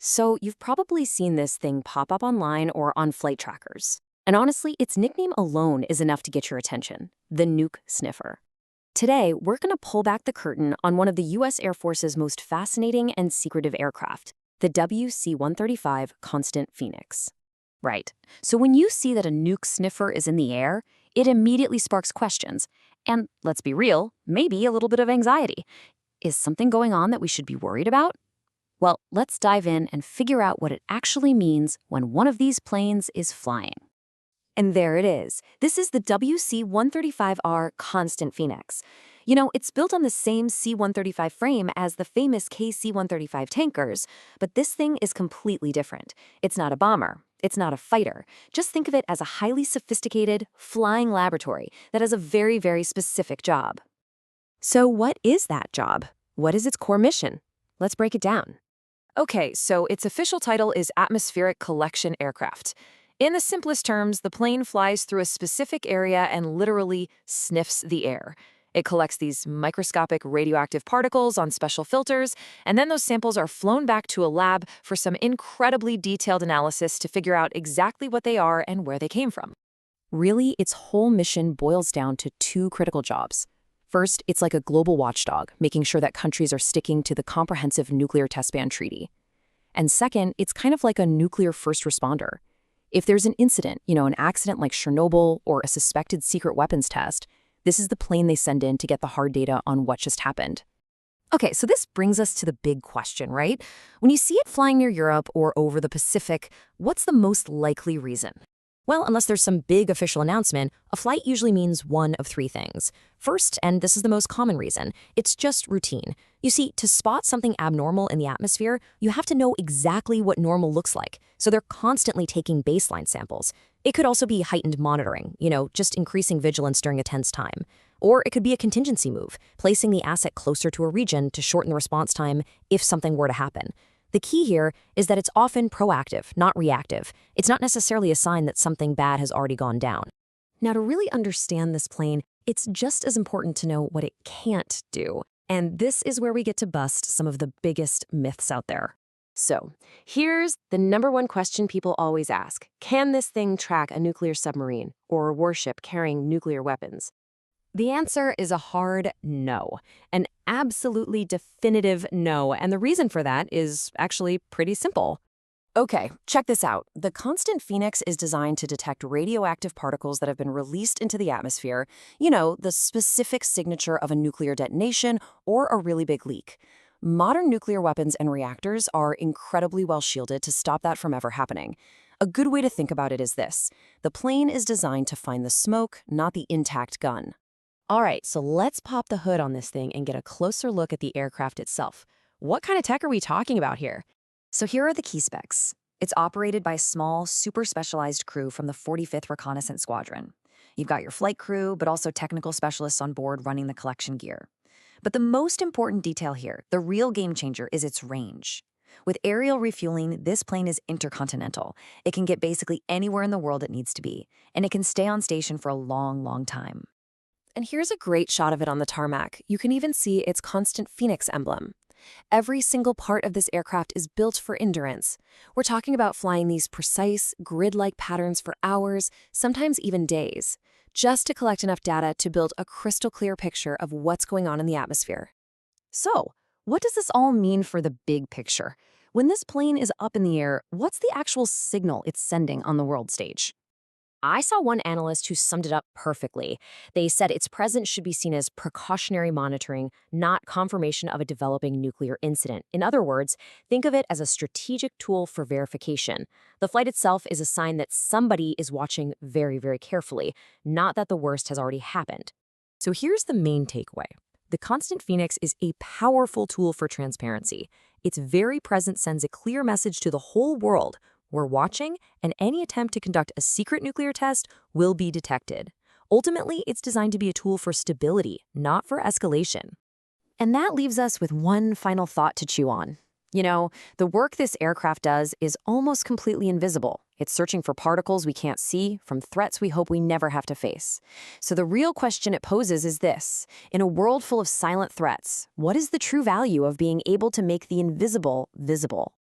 So you've probably seen this thing pop up online or on flight trackers. And honestly, its nickname alone is enough to get your attention, the Nuke Sniffer. Today, we're going to pull back the curtain on one of the U.S. Air Force's most fascinating and secretive aircraft, the WC-135 Constant Phoenix. Right. So when you see that a Nuke Sniffer is in the air, it immediately sparks questions. And let's be real, maybe a little bit of anxiety. Is something going on that we should be worried about? Well, let's dive in and figure out what it actually means when one of these planes is flying. And there it is. This is the WC-135R Constant Phoenix. You know, it's built on the same C-135 frame as the famous KC-135 tankers, but this thing is completely different. It's not a bomber. It's not a fighter. Just think of it as a highly sophisticated, flying laboratory that has a very, very specific job. So what is that job? What is its core mission? Let's break it down. Okay, so its official title is Atmospheric Collection Aircraft. In the simplest terms, the plane flies through a specific area and literally sniffs the air. It collects these microscopic radioactive particles on special filters, and then those samples are flown back to a lab for some incredibly detailed analysis to figure out exactly what they are and where they came from. Really, its whole mission boils down to two critical jobs. First, it's like a global watchdog, making sure that countries are sticking to the Comprehensive Nuclear Test Ban Treaty. And second, it's kind of like a nuclear first responder. If there's an incident, an accident like Chernobyl or a suspected secret weapons test, this is the plane they send in to get the hard data on what just happened. Okay, so this brings us to the big question, right? When you see it flying near Europe or over the Pacific, what's the most likely reason? Well, unless there's some big official announcement, a flight usually means one of three things. First, and this is the most common reason, it's just routine. You see, to spot something abnormal in the atmosphere, you have to know exactly what normal looks like, so they're constantly taking baseline samples. It could also be heightened monitoring, just increasing vigilance during a tense time. Or it could be a contingency move, placing the asset closer to a region to shorten the response time if something were to happen. The key here is that it's often proactive, not reactive. It's not necessarily a sign that something bad has already gone down. Now, to really understand this plane, it's just as important to know what it can't do. And this is where we get to bust some of the biggest myths out there. So, here's the number one question people always ask. Can this thing track a nuclear submarine or a warship carrying nuclear weapons? The answer is a hard no, an absolutely definitive no, and the reason for that is actually pretty simple. Okay, check this out. The Constant Phoenix is designed to detect radioactive particles that have been released into the atmosphere, the specific signature of a nuclear detonation or a really big leak. Modern nuclear weapons and reactors are incredibly well shielded to stop that from ever happening. A good way to think about it is this. The plane is designed to find the smoke, not the intact gun. All right, so let's pop the hood on this thing and get a closer look at the aircraft itself. What kind of tech are we talking about here? So here are the key specs. It's operated by a small, super specialized crew from the 45th Reconnaissance Squadron. You've got your flight crew, but also technical specialists on board running the collection gear. But the most important detail here, the real game changer, is its range. With aerial refueling, this plane is intercontinental. It can get basically anywhere in the world it needs to be, and it can stay on station for a long, long time. And here's a great shot of it on the tarmac. You can even see its Constant Phoenix emblem. Every single part of this aircraft is built for endurance. We're talking about flying these precise, grid-like patterns for hours, sometimes even days, just to collect enough data to build a crystal clear picture of what's going on in the atmosphere. So, what does this all mean for the big picture? When this plane is up in the air, what's the actual signal it's sending on the world stage? I saw one analyst who summed it up perfectly. They said its presence should be seen as precautionary monitoring, not confirmation of a developing nuclear incident. In other words, think of it as a strategic tool for verification. The flight itself is a sign that somebody is watching very, very carefully, not that the worst has already happened. So here's the main takeaway. The Constant Phoenix is a powerful tool for transparency. Its very presence sends a clear message to the whole world. We're watching, and any attempt to conduct a secret nuclear test will be detected. Ultimately, it's designed to be a tool for stability, not for escalation. And that leaves us with one final thought to chew on. The work this aircraft does is almost completely invisible. It's searching for particles we can't see from threats we hope we never have to face. So the real question it poses is this. In a world full of silent threats, what is the true value of being able to make the invisible visible?